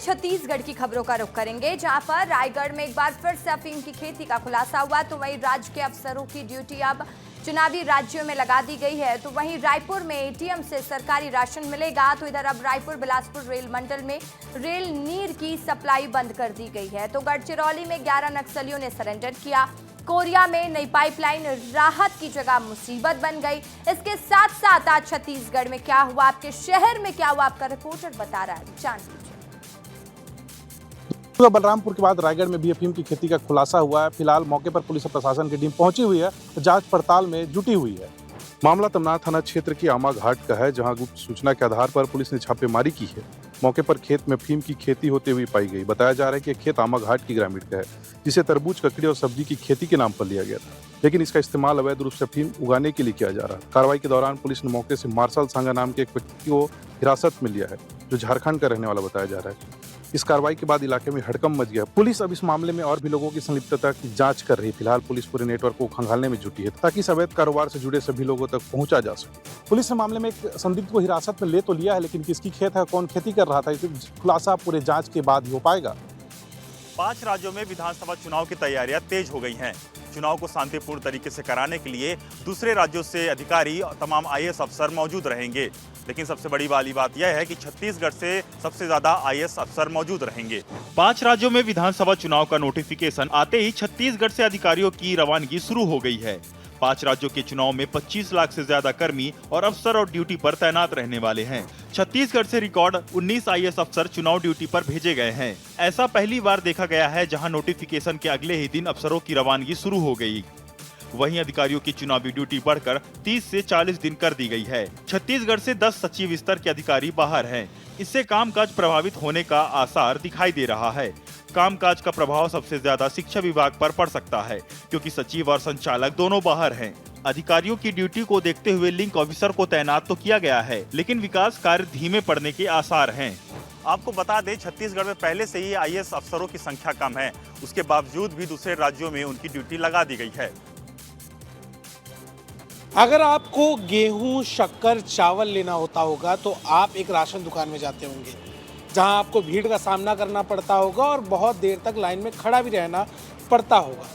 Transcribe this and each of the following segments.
छत्तीसगढ़ की खबरों का रुख करेंगे, जहां पर रायगढ़ में एक बार फिर से अफीम की खेती का खुलासा हुआ। तो वहीं राज्य के अफसरों की ड्यूटी अब चुनावी राज्यों में लगा दी गई है। तो वहीं रायपुर में एटीएम से सरकारी राशन मिलेगा। तो इधर अब रायपुर बिलासपुर रेल मंडल में रेल नीर की सप्लाई बंद कर दी गई है। तो गढ़चिरौली में 11 नक्सलियों ने सरेंडर किया। कोरिया में नई पाइपलाइन राहत की जगह मुसीबत बन गई। इसके साथ साथ आज छत्तीसगढ़ में क्या हुआ, आपके शहर में क्या हुआ, आपका रिपोर्टर बता रहा है, जान लीजिए। बलरामपुर के बाद रायगढ़ में भी अफीम की खेती का खुलासा हुआ है। फिलहाल मौके पर पुलिस और प्रशासन की टीम पहुंची हुई है, जांच पड़ताल में जुटी हुई है। मामला तमनार थाना क्षेत्र की आमा घाट का है, जहां गुप्त सूचना के आधार पर पुलिस ने छापेमारी की है। मौके पर खेत में अफीम की खेती होते हुए पाई गई। बताया जा रहा है कि खेत आमा घाट की ग्रामीण का है, जिसे तरबूज, ककड़ी और सब्जी की खेती के नाम पर लिया गया था, लेकिन इसका इस्तेमाल अवैध रूप से अफीम उगाने के लिए किया जा रहा है। कार्रवाई के दौरान पुलिस ने मौके से मार्शल सांगा नाम के एक व्यक्ति को हिरासत में लिया है, जो झारखंड का रहने वाला बताया जा रहा है। इस कार्रवाई के बाद इलाके में हड़कंप मच गया। पुलिस अब इस मामले में और भी लोगों की संलिप्तता की जांच कर रही है। फिलहाल पुलिस पूरे नेटवर्क को खंगालने में जुटी है, ताकि इस अवैध कारोबार से जुड़े सभी लोगों तक पहुंचा जा सके। पुलिस ने मामले में एक संदिग्ध को हिरासत में ले तो लिया है, लेकिन किसकी खेत है, कौन खेती कर रहा था, इसका खुलासा पूरे जांच के बाद ही हो पाएगा। 5 राज्यों में विधानसभा चुनाव की तैयारियां तेज हो गई हैं। चुनाव को शांतिपूर्ण तरीके से कराने के लिए दूसरे राज्यों से अधिकारी और तमाम आईएएस अफसर मौजूद रहेंगे। लेकिन सबसे बड़ी वाली बात यह है कि छत्तीसगढ़ से सबसे ज्यादा आईएएस अफसर मौजूद रहेंगे। 5 राज्यों में विधानसभा चुनाव का नोटिफिकेशन आते ही छत्तीसगढ़ से अधिकारियों की रवानगी शुरू हो गई है। 5 राज्यों के चुनाव में 25 लाख से ज्यादा कर्मी और अफसर और ड्यूटी पर तैनात रहने वाले हैं। छत्तीसगढ़ से रिकॉर्ड 19 आईएएस अफसर चुनाव ड्यूटी पर भेजे गए हैं। ऐसा पहली बार देखा गया है, जहां नोटिफिकेशन के अगले ही दिन अफसरों की रवानगी शुरू हो गई। वहीं अधिकारियों की चुनावी ड्यूटी बढ़कर 30 से 40 दिन कर दी गई है। छत्तीसगढ़ से 10 सचिव स्तर के अधिकारी बाहर हैं। इससे कामकाज प्रभावित होने का आसार दिखाई दे रहा है। कामकाज का प्रभाव सबसे ज्यादा शिक्षा विभाग पर पड़ सकता है, क्योंकि सचिव और संचालक दोनों बाहर हैं। अधिकारियों की ड्यूटी को देखते हुए लिंक ऑफिसर को तैनात तो किया गया है, लेकिन विकास कार्य धीमे पड़ने के आसार हैं। आपको बता दें, छत्तीसगढ़ में पहले से ही आईएएस अफसरों की संख्या कम है। उसके बावजूद भी दूसरे राज्यों में उनकी ड्यूटी लगा दी गई है। अगर आपको गेहूं, शक्कर, चावल लेना होता होगा तो आप एक राशन दुकान में जाते होंगे, जहां आपको भीड़ का सामना करना पड़ता होगा और बहुत देर तक लाइन में खड़ा भी रहना पड़ता होगा।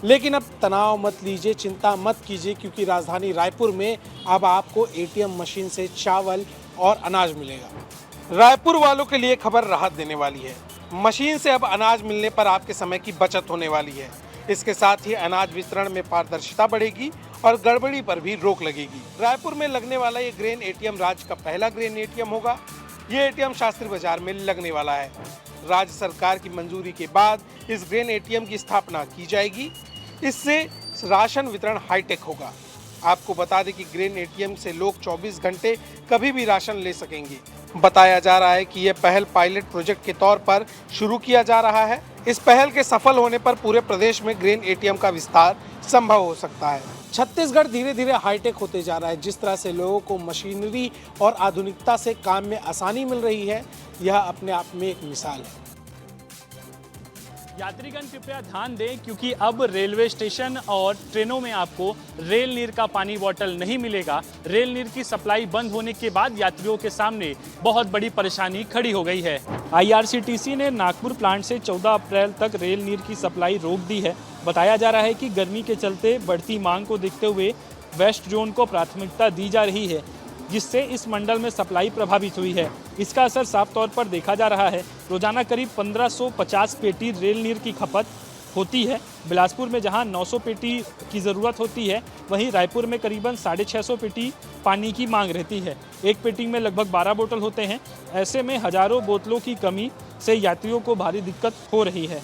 लेकिन अब तनाव मत लीजिए, चिंता मत कीजिए, क्योंकि राजधानी रायपुर में अब आपको एटीएम मशीन से चावल और अनाज मिलेगा। रायपुर वालों के लिए खबर राहत देने वाली है। मशीन से अब अनाज मिलने पर आपके समय की बचत होने वाली है। इसके साथ ही अनाज वितरण में पारदर्शिता बढ़ेगी और गड़बड़ी पर भी रोक लगेगी। रायपुर में लगने वाला ये ग्रेन एटीएम राज्य का पहला ग्रेन एटीएम होगा। ये एटीएम शास्त्री बाजार में लगने वाला है। राज्य सरकार की मंजूरी के बाद इस ग्रेन एटीएम की स्थापना की जाएगी। इससे राशन वितरण हाईटेक होगा। आपको बता दें कि ग्रेन एटीएम से लोग 24 घंटे कभी भी राशन ले सकेंगे। बताया जा रहा है कि यह पहल पायलट प्रोजेक्ट के तौर पर शुरू किया जा रहा है। इस पहल के सफल होने पर पूरे प्रदेश में ग्रेन एटीएम का विस्तार संभव हो सकता है। छत्तीसगढ़ धीरे धीरे हाईटेक होते जा रहा है। जिस तरह से लोगों को मशीनरी और आधुनिकता से काम में आसानी मिल रही है, यह अपने आप में एक मिसाल है। यात्रीगण कृपया ध्यान दें, क्योंकि अब रेलवे स्टेशन और ट्रेनों में आपको रेल नीर का पानी बॉटल नहीं मिलेगा। रेल नीर की सप्लाई बंद होने के बाद यात्रियों के सामने बहुत बड़ी परेशानी खड़ी हो गई है। आईआरसीटीसी ने नागपुर प्लांट से 14 अप्रैल तक रेल नीर की सप्लाई रोक दी है। बताया जा रहा है कि गर्मी के चलते बढ़ती मांग को देखते हुए वेस्ट जोन को प्राथमिकता दी जा रही है, जिससे इस मंडल में सप्लाई प्रभावित हुई है। इसका असर साफ तौर पर देखा जा रहा है। रोजाना करीब 1550 पेटी रेल नीर की खपत होती है। बिलासपुर में जहां 900 पेटी की ज़रूरत होती है, वहीं रायपुर में करीबन 650 पेटी पानी की मांग रहती है। एक पेटी में लगभग 12 बोतल होते हैं। ऐसे में हजारों बोतलों की कमी से यात्रियों को भारी दिक्कत हो रही है।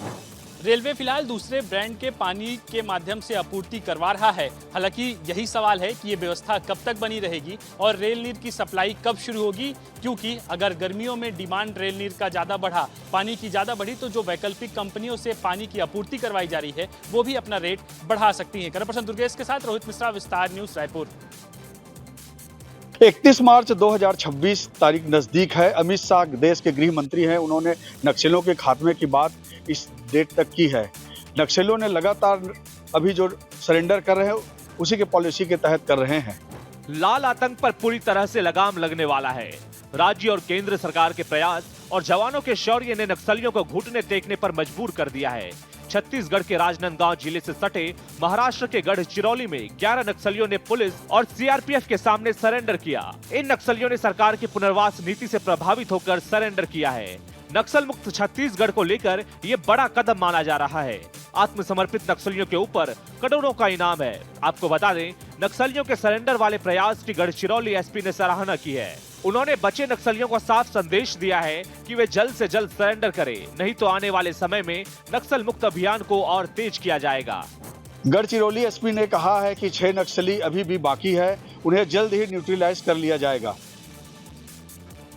रेलवे फिलहाल दूसरे ब्रांड के पानी के माध्यम से आपूर्ति करवा रहा है। हालांकि यही सवाल है कि ये व्यवस्था कब तक बनी रहेगी और रेल नीर की सप्लाई कब शुरू होगी, क्योंकि अगर गर्मियों में डिमांड रेल नीर का ज़्यादा बढ़ा, पानी की ज़्यादा बढ़ी, तो जो वैकल्पिक कंपनियों से पानी की आपूर्ति करवाई जा रही है वो भी अपना रेट बढ़ा सकती हैं। कैमरा पर्सन दुर्गेश के साथ रोहित मिश्रा, विस्तार न्यूज़, रायपुर। 31 मार्च 2026 तारीख नज़दीक है। अमित शाह देश के गृह मंत्री हैं। उन्होंने नक्सलियों के खात्मे की बात इस डेट तक की है। नक्सलियों ने लगातार अभी जो सरेंडर कर रहे हैं, उसी के पॉलिसी के तहत कर रहे हैं। लाल आतंक पर पूरी तरह से लगाम लगने वाला है। राज्य और केंद्र सरकार के प्रयास और जवानों के शौर्य ने नक्सलियों को घुटने टेकने पर मजबूर कर दिया है। छत्तीसगढ़ के राजनांदगांव जिले से सटे महाराष्ट्र के गढ़चिरौली में 11 नक्सलियों ने पुलिस और सीआरपीएफ के सामने सरेंडर किया। इन नक्सलियों ने सरकार की पुनर्वास नीति से प्रभावित होकर सरेंडर किया है। नक्सल मुक्त छत्तीसगढ़ को लेकर ये बड़ा कदम माना जा रहा है। आत्मसमर्पित नक्सलियों के ऊपर करोड़ों का इनाम है। आपको बता दें, नक्सलियों के सरेंडर वाले प्रयास की गढ़चिरौली एसपी ने सराहना की है। उन्होंने बचे नक्सलियों को साफ संदेश दिया है कि वे जल्द से जल्द सरेंडर करें, नहीं तो आने वाले समय में नक्सल मुक्त अभियान को और तेज किया जाएगा। गढ़चिरौली एसपी ने कहा है कि 6 नक्सली अभी भी बाकी है, उन्हें जल्द ही न्यूट्रलाइज कर लिया जाएगा।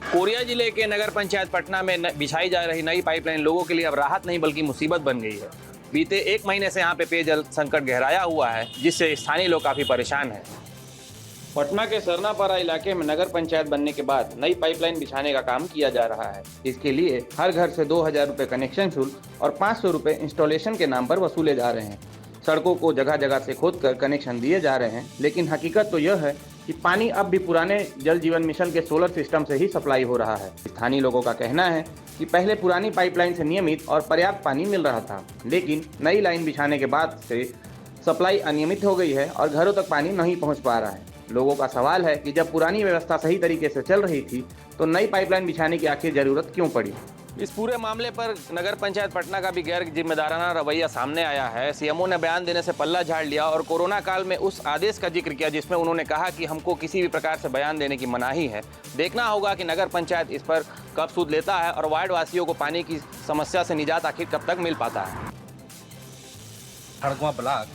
कोरिया जिले के नगर पंचायत पटना में बिछाई जा रही नई पाइपलाइन लोगों के लिए अब राहत नहीं बल्कि मुसीबत बन गई है। बीते 1 महीने से यहाँ पे पेयजल संकट गहराया हुआ है, जिससे स्थानीय लोग काफी परेशान हैं। पटना के सरनापारा इलाके में नगर पंचायत बनने के बाद नई पाइपलाइन बिछाने का काम किया जा रहा है। इसके लिए हर घर से 2000 रुपये कनेक्शन शुल्क और 500 रुपये इंस्टॉलेशन के नाम पर वसूले जा रहे हैं। सड़कों को जगह जगह से खोदकर कनेक्शन दिए जा रहे हैं, लेकिन हकीकत तो यह है कि पानी अब भी पुराने जल जीवन मिशन के सोलर सिस्टम से ही सप्लाई हो रहा है। स्थानीय लोगों का कहना है कि पहले पुरानी पाइपलाइन से नियमित और पर्याप्त पानी मिल रहा था, लेकिन नई लाइन बिछाने के बाद से सप्लाई अनियमित हो गई है और घरों तक पानी नहीं पहुंच पा रहा है। लोगों का सवाल है कि जब पुरानी व्यवस्था सही तरीके से चल रही थी तो नई पाइपलाइन बिछाने की आखिर जरूरत क्यों पड़ी। इस पूरे मामले पर नगर पंचायत पटना का भी गैर जिम्मेदाराना रवैया सामने आया है। सीएमओ ने बयान देने से पल्ला झाड़ लिया और कोरोना काल में उस आदेश का जिक्र किया जिसमें उन्होंने कहा कि हमको किसी भी प्रकार से बयान देने की मनाही है। देखना होगा कि नगर पंचायत इस पर कब सूद लेता है और वार्ड वासियों को पानी की समस्या से निजात आखिर कब तक मिल पाता है। खड़गवां ब्लॉक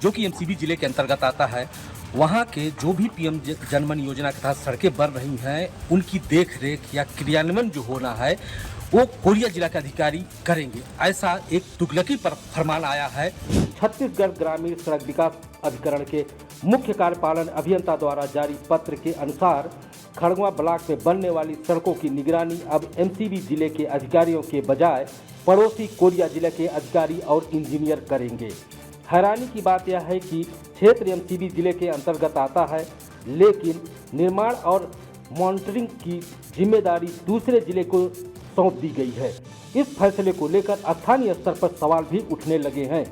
जो कि एमसीबी जिले के अंतर्गत आता है, वहाँ के जो भी पीएम जनमन योजना के तहत सड़कें बन रही हैं, उनकी देख-रेख या क्रियान्वयन जो होना है वो कोरिया जिला के अधिकारी करेंगे, ऐसा एक तुगलकी पर फरमान आया है। छत्तीसगढ़ ग्रामीण सड़क विकास अधिकरण के मुख्य कार्यपालन अभियंता द्वारा जारी पत्र के अनुसार खड़गवां ब्लॉक में बनने वाली सड़कों की निगरानी अब एमसीबी जिले के अधिकारियों के बजाय पड़ोसी कोरिया जिले के अधिकारी और इंजीनियर करेंगे। हैरानी की बात यह है कि क्षेत्र एमसीबी जिले के अंतर्गत आता है, लेकिन निर्माण और मॉनिटरिंग की जिम्मेदारी दूसरे जिले को सौंप दी गई है। इस फैसले को लेकर स्थानीय स्तर पर सवाल भी उठने लगे हैं।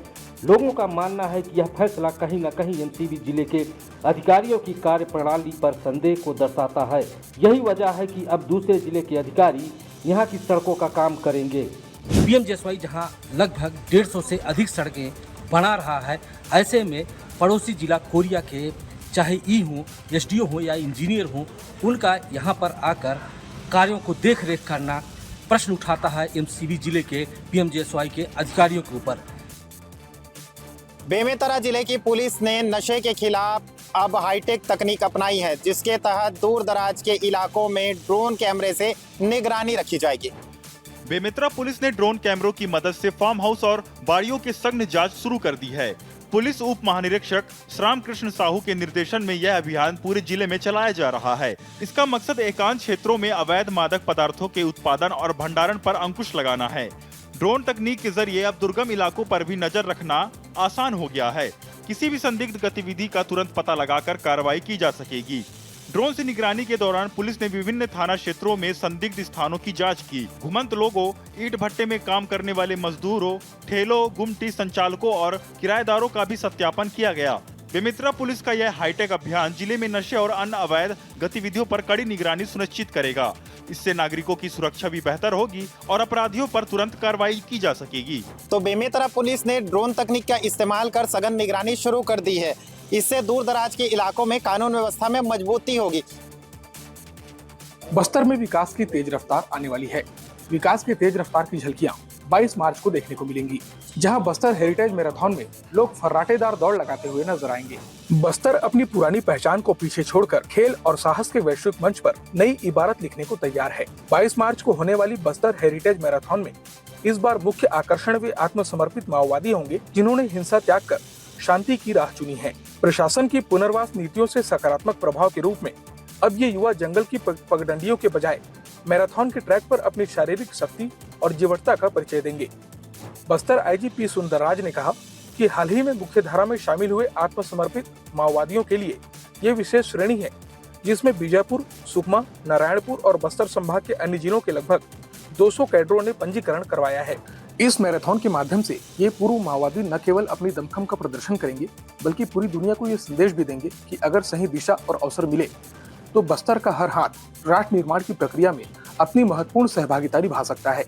लोगों का मानना है कि यह फैसला कहीं न कहीं एमसीबी जिले के अधिकारियों की कार्यप्रणाली पर संदेह को दर्शाता है। यही वजह है कि अब दूसरे जिले के अधिकारी यहाँ की सड़कों का काम करेंगे। पीएमजेएसवाई जहाँ लगभग 150 से अधिक सड़कें बना रहा है, ऐसे में पड़ोसी जिला कोरिया के चाहे ई हो, एसडीओ हो या इंजीनियर हो, उनका यहाँ पर आकर कार्यों को देख रेख करना प्रश्न उठाता है एमसीबी जिले के पीएमजेएसवाई के अधिकारियों के ऊपर। बेमेतरा जिले की पुलिस ने नशे के खिलाफ अब हाईटेक तकनीक अपनाई है, जिसके तहत दूर दराज के इलाकों में ड्रोन कैमरे से निगरानी रखी जाएगी। बेमेतरा पुलिस ने ड्रोन कैमरों की मदद से फार्म हाउस और बाड़ियों की सघन जांच शुरू कर दी है। पुलिस उप महानिरीक्षक श्याम कृष्ण साहू के निर्देशन में यह अभियान पूरे जिले में चलाया जा रहा है। इसका मकसद एकांत क्षेत्रों में अवैध मादक पदार्थों के उत्पादन और भंडारण पर अंकुश लगाना है। ड्रोन तकनीक के जरिए अब दुर्गम इलाकों पर भी नजर रखना आसान हो गया है। किसी भी संदिग्ध गतिविधि का तुरंत पता लगाकर कार्रवाई की जा सकेगी। ड्रोन से निगरानी के दौरान पुलिस ने विभिन्न थाना क्षेत्रों में संदिग्ध स्थानों की जांच की। घुमंत लोगों, ईंट भट्टे में काम करने वाले मजदूरों, ठेलों, गुमटी संचालकों और किराएदारों का भी सत्यापन किया गया। बेमेतरा पुलिस का यह हाईटेक अभियान जिले में नशे और अन्य अवैध गतिविधियों पर कड़ी निगरानी सुनिश्चित करेगा। इससे नागरिकों की सुरक्षा भी बेहतर होगी और अपराधियों पर तुरंत कार्रवाई की जा सकेगी। तो बेमेतरा पुलिस ने ड्रोन तकनीक का इस्तेमाल कर सघन निगरानी शुरू कर दी है। इससे दूर दराज के इलाकों में कानून व्यवस्था में मजबूती होगी। बस्तर में विकास की तेज रफ्तार आने वाली है। विकास की तेज रफ्तार की झलकियां 22 मार्च को देखने को मिलेंगी, जहां बस्तर हेरिटेज मैराथन में लोग फर्राटेदार दौड़ लगाते हुए नजर आएंगे। बस्तर अपनी पुरानी पहचान को पीछे छोड़कर खेल और साहस के वैश्विक मंच पर नई इबारत लिखने को तैयार है। 22 मार्च को होने वाली बस्तर हेरिटेज मैराथन में इस बार मुख्य आकर्षण वे आत्मसमर्पित माओवादी होंगे, जिन्होंने हिंसा त्याग कर शांति की राह चुनी है। प्रशासन की पुनर्वास नीतियों से सकारात्मक प्रभाव के रूप में अब ये युवा जंगल की पगडंडियों के बजाय मैराथन के ट्रैक पर अपनी शारीरिक शक्ति और जीवटता का परिचय देंगे। बस्तर आईजी सुंदरराज ने कहा कि हाल ही में मुख्य धारा में शामिल हुए आत्मसमर्पित माओवादियों के लिए ये विशेष श्रेणी है, जिसमें बीजापुर, सुकमा, नारायणपुर और बस्तर संभाग के अन्य जिलों के लगभग 200 कैडरों ने पंजीकरण करवाया है। इस मैराथन के माध्यम से ये पूर्व माओवादी न केवल अपनी दमखम का प्रदर्शन करेंगे, बल्कि पूरी दुनिया को ये संदेश भी देंगे कि अगर सही दिशा और अवसर मिले तो बस्तर का हर हाथ राष्ट्र निर्माण की प्रक्रिया में अपनी महत्वपूर्ण सहभागिता निभा सकता है।